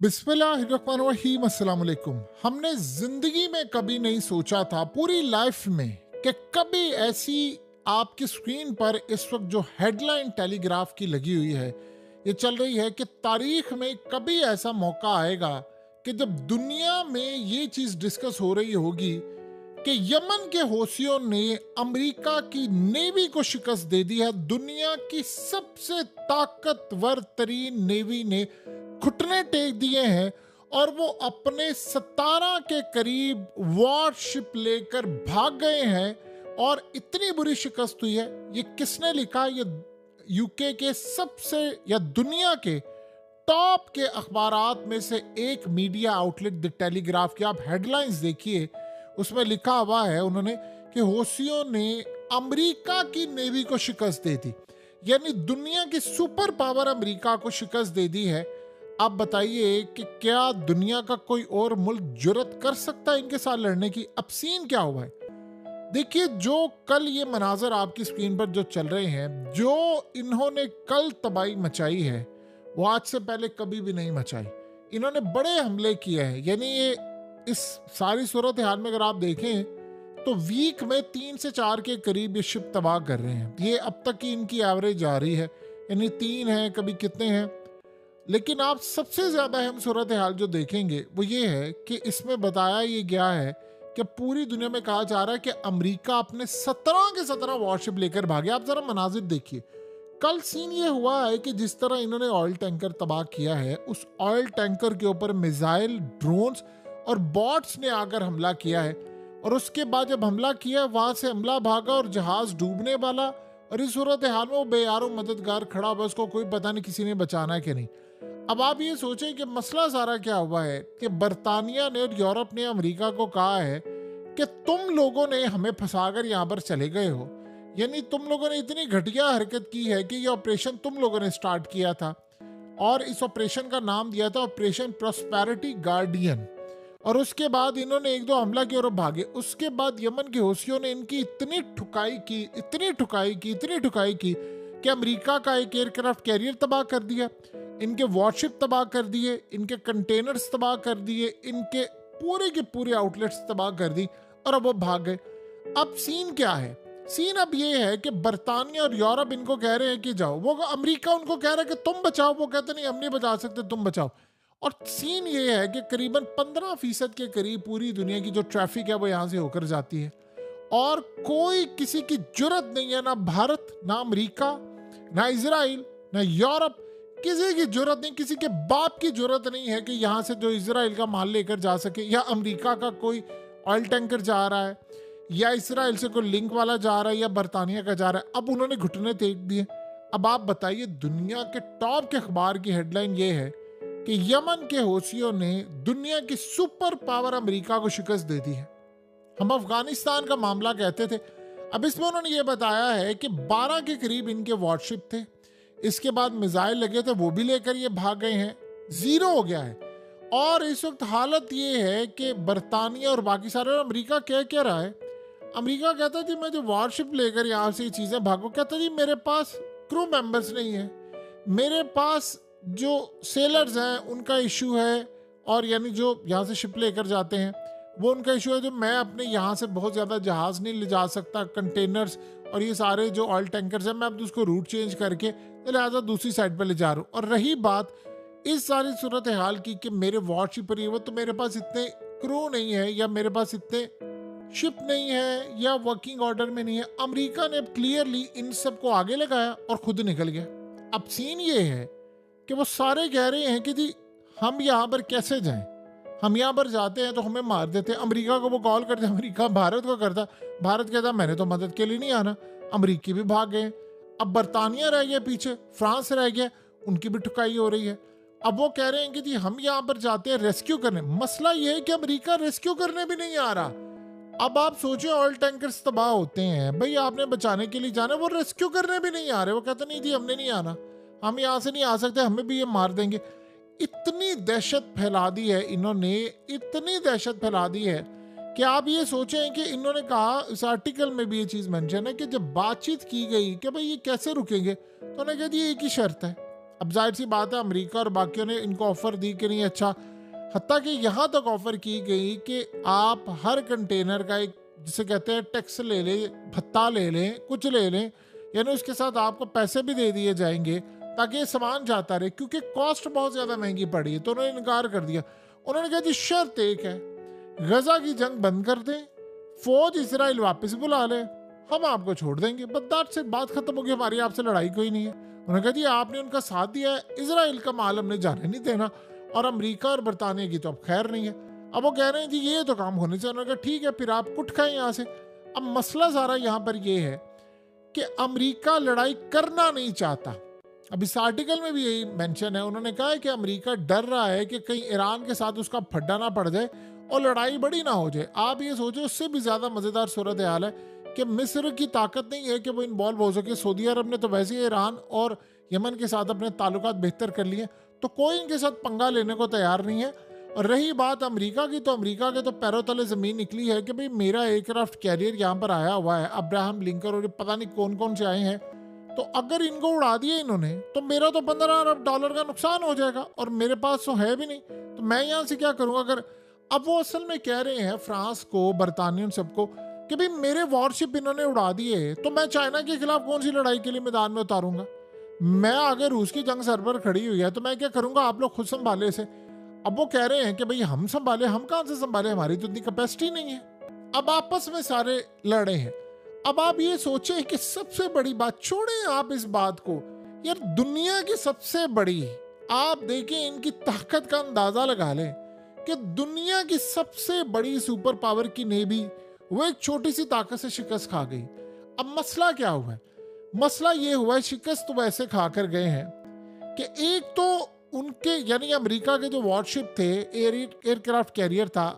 बिस्मिल्लाहिर्रहमानिर्रहीम, अस्सलाम वालेकुम। हमने जिंदगी में कभी नहीं सोचा था पूरी लाइफ में कि कभी ऐसी आपकी स्क्रीन पर इस वक्त जो हेडलाइन टेलीग्राफ की लगी हुई है, ये चल रही है कि तारीख में कभी ऐसा मौका आएगा कि जब दुनिया में ये चीज डिस्कस हो रही होगी कि यमन के हौसियों ने अमेरिका की नेवी को शिकस्त दे दी है। दुनिया की सबसे ताकतवर तरीन नेवी ने घुटने टेक दिए हैं और वो अपने 17 के करीब वॉरशिप लेकर भाग गए हैं और इतनी बुरी शिकस्त हुई है। ये किसने लिखा? ये यूके के सबसे या दुनिया के टॉप के अखबारात में से एक मीडिया आउटलेट द टेलीग्राफ की आप हेडलाइंस देखिए, उसमें लिखा हुआ है उन्होंने कि हौसियों ने अमेरिका की नेवी को शिकस्त दे दी, यानी दुनिया की सुपर पावर अमेरिका को शिकस्त दे दी है। आप बताइए कि क्या दुनिया का कोई और मुल्क जुर्रत कर सकता है इनके साथ लड़ने की? अब सीन क्या हुआ है देखिए, जो कल ये मनाजर आपकी स्क्रीन पर जो चल रहे हैं, जो इन्होंने कल तबाही मचाई है वो आज से पहले कभी भी नहीं मचाई। इन्होंने बड़े हमले किए हैं, यानी ये इस सारी सूरत हाल में अगर आप देखें तो वीक में 3 से 4 के करीब ये शिप तबाह कर रहे हैं। ये अब तक की इनकी एवरेज आ रही है, यानी 3 है, कभी कितने हैं। लेकिन आप सबसे ज्यादा अहम सूरत हाल जो देखेंगे वो ये है कि इसमें बताया ये गया है कि पूरी दुनिया में कहा जा रहा है कि अमेरिका अपने 17 के 17 वॉरशिप लेकर भागे। आप जरा मनाजिर देखिए। कल सीन ये हुआ है कि जिस तरह इन्होंने ऑयल टैंकर तबाह किया है, उस ऑयल टैंकर के ऊपर मिसाइल, ड्रोन्स और बॉट्स ने आकर हमला किया है और उसके बाद जब हमला किया वहां से हमला भागा और जहाज डूबने वाला, और इस सूरत हाल में वो बेयारो मददगार खड़ा हुआ, उसको कोई पता नहीं किसी ने बचाना है कि नहीं। अब आप ये सोचें कि मसला सारा क्या हुआ है कि बरतानिया ने और यूरोप ने अमेरिका को कहा है कि तुम लोगों ने हमें फंसाकर यहाँ पर चले गए हो, यानी तुम लोगों ने इतनी घटिया हरकत की है कि ये ऑपरेशन तुम लोगों ने स्टार्ट किया था और इस ऑपरेशन का नाम दिया था ऑपरेशन प्रॉस्पेरिटी गार्डियन। और उसके बाद इन्होंने एक दो हमला किया और भागे। उसके बाद यमन के हौसियों ने इनकी इतनी ठुकाई की, इतनी ठुकाई की, इतनी ठुकाई की कि अमेरिका का एक एयरक्राफ्ट कैरियर तबाह कर दिया, इनके वॉरशिप तबाह कर दिए, इनके कंटेनर्स तबाह कर दिए, इनके पूरे के पूरे आउटलेट्स तबाह कर दी और अब वो भाग गए। अब सीन क्या है? सीन अब ये है कि बरतानिया और यूरोप इनको कह रहे हैं कि जाओ, वो अमेरिका उनको कह रहा है कि तुम बचाओ, वो कहते नहीं हम नहीं बचा सकते, तुम बचाओ। और सीन ये है कि करीबन 15% के करीब पूरी दुनिया की जो ट्रैफिक है वो यहाँ से होकर जाती है और कोई किसी की जुर्रत नहीं है, ना भारत, ना अमेरिका, ना इजराइल, ना यूरोप, किसी की जरूरत नहीं, किसी के बाप की जरूरत नहीं है कि यहाँ से जो इजराइल का माल लेकर जा सके, या अमेरिका का कोई ऑयल टैंकर जा रहा है, या इसराइल से कोई लिंक वाला जा रहा है, या बरतानिया का जा रहा है। अब उन्होंने घुटने टेक दिए। अब आप बताइए, दुनिया के टॉप के अखबार की हेडलाइन ये है कि यमन के हौसियों ने दुनिया की सुपर पावर अमेरिका को शिकस्त दे दी है। हम अफगानिस्तान का मामला कहते थे। अब इसमें उन्होंने ये बताया है कि 12 के करीब इनके वॉरशिप थे, इसके बाद मिसाइल लगे थे, वो भी लेकर ये भाग गए हैं, जीरो हो गया है। और इस वक्त हालत ये है कि बरतानिया और बाकी सारे, और अमेरिका क्या रहा है? अमेरिका कहता है जी मैं जो वॉरशिप लेकर यहाँ से ये चीज़ें भागो, कहता जी मेरे पास क्रू मेंबर्स नहीं है, मेरे पास जो सेलर्स हैं उनका इशू है, और यानी जो यहाँ से शिप लेकर जाते हैं वो उनका इशू है, जो मैं अपने यहाँ से बहुत ज़्यादा जहाज़ नहीं ले जा सकता, कंटेनर्स और ये सारे जो ऑयल टैंकर्स हैं, मैं अब उसको रूट चेंज करके लिहाजा दूसरी साइड पर ले जा रहा हूँ। और रही बात इस सारी सूरत हाल की कि मेरे वॉरशिप पर ये वो, तो मेरे पास इतने क्रू नहीं है, या मेरे पास इतने शिप नहीं है, या वर्किंग ऑर्डर में नहीं है। अमेरिका ने अब क्लियरली इन सबको आगे लगाया और खुद निकल गया। अब सीन ये है कि वो सारे कह रहे हैं कि जी हम यहाँ पर कैसे जाएं, हम यहाँ पर जाते हैं तो हमें मार देते हैं। अमेरिका को वो कॉल करते, अमेरिका भारत को करता, भारत कहता मैंने तो मदद के लिए नहीं आना, अमेरिकी भी भाग गए। अब बरतानिया रह गया पीछे, फ्रांस रह गया, उनकी भी ठुकाई हो रही है। अब वो कह रहे हैं कि जी हम यहाँ पर जाते हैं रेस्क्यू करने। मसला ये है कि अमेरिका रेस्क्यू करने भी नहीं आ रहा। अब आप सोचिए, ऑयल टैंकर्स तबाह होते हैं, भाई आपने बचाने के लिए जाना, वो रेस्क्यू करने भी नहीं आ रहे। वो कहते नहीं जी हमने नहीं आना, हम यहाँ से नहीं आ सकते, हमें भी ये मार देंगे। इतनी दहशत फैला दी है इन्होंने, इतनी दहशत फैला दी है कि आप ये सोचें कि इन्होंने कहा, इस आर्टिकल में भी ये चीज़ मेंशन है कि जब बातचीत की गई कि भाई ये कैसे रुकेंगे, तो उन्होंने कहा जी एक ही शर्त है, अब जाहिर सी बात है अमेरिका और बाकियों ने इनको ऑफर दी कि नहीं अच्छा, हत्ता कि यहाँ तक ऑफर की गई कि आप हर कंटेनर का एक जिसे कहते हैं टैक्स ले लें, भत्ता ले लें, कुछ ले लें, यानी उसके साथ आपको पैसे भी दे दिए जाएंगे ताकि ये सामान जाता रहे, क्योंकि कॉस्ट बहुत ज़्यादा महंगी पड़ी है। तो उन्होंने इनकार कर दिया। उन्होंने कहा जी शर्त एक है, गजा की जंग बंद कर दें, फौज इसराइल वापस बुला ले, हम आपको छोड़ देंगे, बस से बात खत्म होगी, हमारी आपसे लड़ाई कोई नहीं है। उन्होंने कहा जी आपने उनका साथ दिया है, इसराइल का माल हमने जाने नहीं देना, और अमेरिका और बरतानिया की तो अब खैर नहीं है। अब वो कह रहे हैं जी ये तो काम होने चाहिए। उन्होंने कहा ठीक है फिर आप कुट खाएं यहाँ से। अब मसला सारा यहाँ पर ये है कि अमेरिका लड़ाई करना नहीं चाहता। अब इस आर्टिकल में भी यही मेंशन है। उन्होंने कहा है कि अमेरिका डर रहा है कि कहीं ईरान के साथ उसका फड्डा ना पड़ जाए और लड़ाई बड़ी ना हो जाए। आप ये सोचो उससे भी ज़्यादा मज़ेदार सूरत हाल है कि मिस्र की ताकत नहीं है कि वो इन्वॉल्व हो सके। सऊदी अरब ने तो वैसे ही ईरान और यमन के साथ अपने ताल्लुकात बेहतर कर लिए, तो कोई इनके साथ पंगा लेने को तैयार नहीं है। और रही बात अमेरिका की, तो अमेरिका के तो पैरों तले ज़मीन निकली है कि भाई मेरा एयरक्राफ्ट कैरियर यहाँ पर आया हुआ है, अब्राहम लिंकन और पता नहीं कौन कौन से आए हैं, तो अगर इनको उड़ा दिया इन्होंने तो मेरा तो $15 अरब का नुकसान हो जाएगा, और मेरे पास तो है भी नहीं, तो मैं यहाँ से क्या करूँगा। अगर अब वो असल में कह रहे हैं फ्रांस को, बरतानिया सबको कि भाई मेरे वॉरशिप इन्होंने उड़ा दिए तो मैं चाइना के खिलाफ कौन सी लड़ाई के लिए मैदान में उतारूंगा। मैं अगर रूस की जंग सर पर खड़ी हुई है तो मैं क्या करूंगा, आप लोग खुद संभाले इसे। अब वो कह रहे हैं कि भाई हम संभाले, हम कहां से संभाले, हमारी तो इतनी कैपेसिटी नहीं है। अब आपस में सारे लड़े हैं। अब आप ये सोचें कि सबसे बड़ी बात, छोड़ें आप इस बात को यार, दुनिया की सबसे बड़ी, आप देखें इनकी ताकत का अंदाजा लगा लें कि दुनिया की सबसे बड़ी सुपर पावर की नेवी वो एक छोटी सी ताकत से शिकस्त खा गई। अब मसला क्या हुआ है? मसला ये हुआ है, शिकस्त तो वैसे खा कर गए हैं कि एक तो उनके यानी अमेरिका के जो वॉरशिप थे, एयरक्राफ्ट कैरियर था,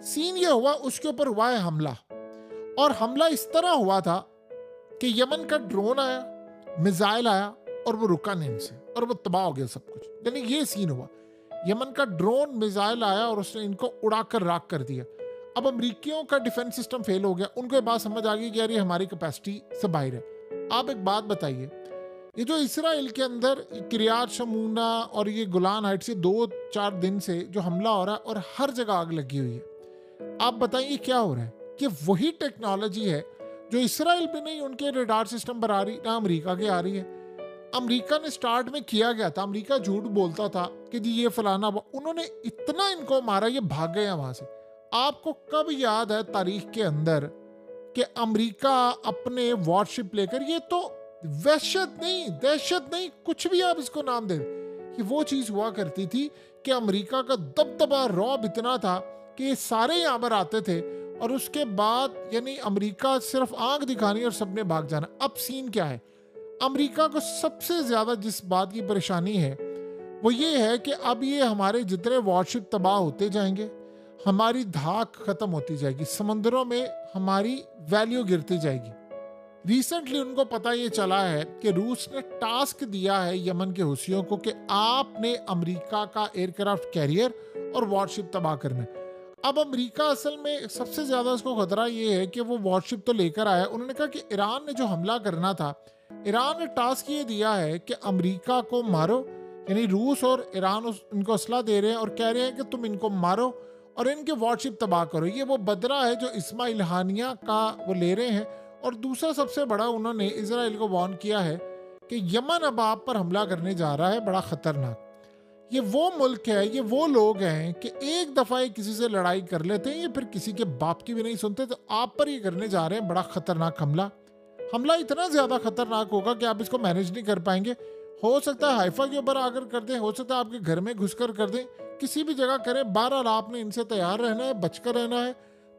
सीन ये हुआ उसके ऊपर हुआ है हमला। और हमला इस तरह हुआ था कि यमन का ड्रोन आया, मिसाइल आया और वो रुका नहीं इनसे, और वो तबाह हो गया सब कुछ। यानी ये सीन हुआ, यमन का ड्रोन मिसाइल आया और उसने इनको उड़ाकर राख कर दिया। अब अमरीकियों का डिफेंस सिस्टम फेल हो गया। उनको ये बात समझ आ गई कि यार ये हमारी कैपेसिटी से बाहर है। आप एक बात बताइए, ये जो इसराइल के अंदर किरियात शमूना और ये गोलान हाइट से 2-4 दिन से जो हमला हो रहा है और हर जगह आग लगी हुई है, आप बताइए क्या हो रहा है? कि वही टेक्नोलॉजी है जो इसराइल पे नहीं उनके रडार सिस्टम पर आ रही, ना अमेरिका के आ रही है। अमेरिका ने स्टार्ट में किया गया था, अमेरिका झूठ बोलता था कि जी ये फलाना, उन्होंने इतना इनको मारा ये भाग गया वहां से। आपको कब याद है तारीख के अंदर कि अमेरिका अपने वॉरशिप लेकर, ये तो वहशत नहीं, दहशत नहीं, कुछ भी आप इसको नाम दे, कि वो चीज हुआ करती थी कि अमेरिका का दबदबा रौब इतना था कि ये सारे यहाँ पर आते थे और उसके बाद यानी अमेरिका सिर्फ आंख दिखानी और सबने भाग जाना। अब सीन क्या है? अमेरिका को सबसे ज्यादा जिस बात की परेशानी है वो ये है कि अब ये हमारे जितने वॉरशिप तबाह होते जाएंगे, हमारी धाक खत्म होती जाएगी, समंदरों में हमारी वैल्यू गिरती जाएगी। रिसेंटली उनको पता ये चला है कि रूस ने टास्क दिया है यमन के हुसियों को कि आपने अमेरिका का एयरक्राफ्ट कैरियर और वॉरशिप तबाह करना है। अब अमेरिका असल में सबसे ज्यादा उसको खतरा ये है कि वो वॉरशिप तो लेकर आया। उन्होंने कहा कि ईरान ने जो हमला करना था, ईरान ने टास्क ये दिया है कि अमेरिका को मारो, यानी रूस और ईरान इनको असला दे रहे हैं और कह रहे हैं कि तुम इनको मारो और इनके वॉरशिप तबाह करो। ये वो बदला है जो इस्माइल हानिया का वो ले रहे हैं। और दूसरा सबसे बड़ा, उन्होंने इजराइल को वार्न किया है कि यमन अब आप पर हमला करने जा रहा है, बड़ा खतरनाक। ये वो मुल्क है, ये वो लोग हैं कि एक दफा किसी से लड़ाई कर लेते हैं, ये फिर किसी के बाप की भी नहीं सुनते, तो आप पर ये करने जा रहे हैं बड़ा खतरनाक हमला। हमला इतना ज्यादा खतरनाक होगा कि आप इसको मैनेज नहीं कर पाएंगे। हो सकता है हाइफा के ऊपर आकर कर दें, हो सकता है आपके घर में घुसकर कर दें, किसी भी जगह करें। बहरहाल आपने इनसे तैयार रहना है, बचकर रहना है।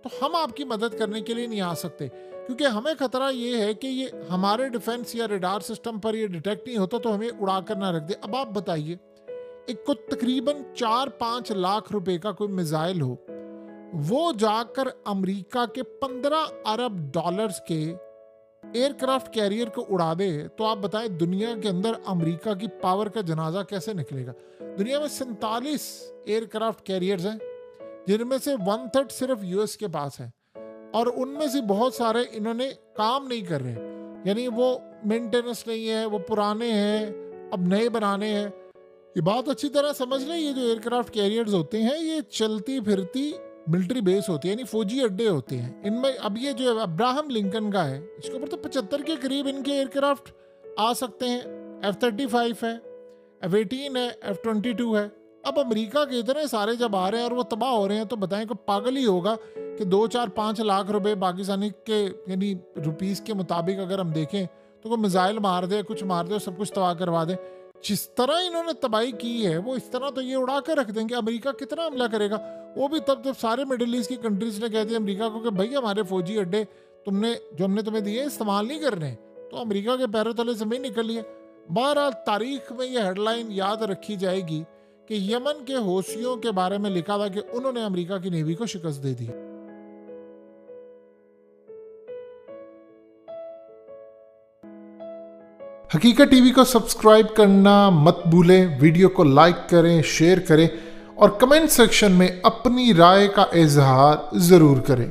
तो हम आपकी मदद करने के लिए नहीं आ सकते, क्योंकि हमें खतरा ये है कि ये हमारे डिफेंस या रडार सिस्टम पर ये डिटेक्ट नहीं होता तो हमें उड़ा कर ना रख दे। अब आप बताइए, एक को तकरीबन 4-5 लाख रुपए का कोई मिसाइल हो, वो जाकर अमेरिका के $15 अरब के एयरक्राफ्ट कैरियर को उड़ा दे, तो आप बताएं दुनिया के अंदर अमेरिका की पावर का जनाजा कैसे निकलेगा। दुनिया में 47 एयरक्राफ्ट कैरियर्स हैं, जिनमें से 1/3 सिर्फ यूएस के पास है, और उनमें से बहुत सारे इन्होंने काम नहीं कर रहे, यानी वो मेंटेनेंस नहीं है, वो पुराने हैं, अब नए बनाने हैं। ये बात अच्छी तरह समझ लें, ये जो एयरक्राफ्ट कैरियर्स होते हैं ये चलती फिरती मिलिट्री बेस होती है, यानी फौजी अड्डे होते हैं। इनमें अब ये जो अब्राहम लिंकन का है, इसके ऊपर तो 75 के करीब इनके एयरक्राफ्ट आ सकते हैं। F-35 है, F-18 है, F-22 है। अब अमेरिका के इतने सारे जब आ रहे हैं और वो तबाह हो रहे हैं, तो बताएं कोई पागल ही होगा कि 2-4-5 लाख रुपए पाकिस्तानी के यानी रुपीस के मुताबिक अगर हम देखें तो कोई मिसाइल मार दे, कुछ मार दे और सब कुछ तबाह करवा दे। जिस तरह इन्होंने तबाही की है वो इस तरह तो ये उड़ा कर रख देंगे। अमेरिका कितना हमला करेगा? वो भी तब जब सारे मिडिल ईस्ट की कंट्रीज ने कह दिया अमेरिका को कि भाई हमारे फौजी अड्डे हमने तुम्हें दिए इस्तेमाल नहीं करने, तो अमेरिका के पैरों तले जमीन निकली है। बहरहाल तारीख में ये हेडलाइन याद रखी जाएगी कि यमन के हौसियों के बारे में लिखा था कि उन्होंने अमेरिका की नेवी को शिकस्त दे दी। हकीकत टीवी को सब्सक्राइब करना मत भूलें, वीडियो को लाइक करें, शेयर करें और कमेंट सेक्शन में अपनी राय का इजहार जरूर करें।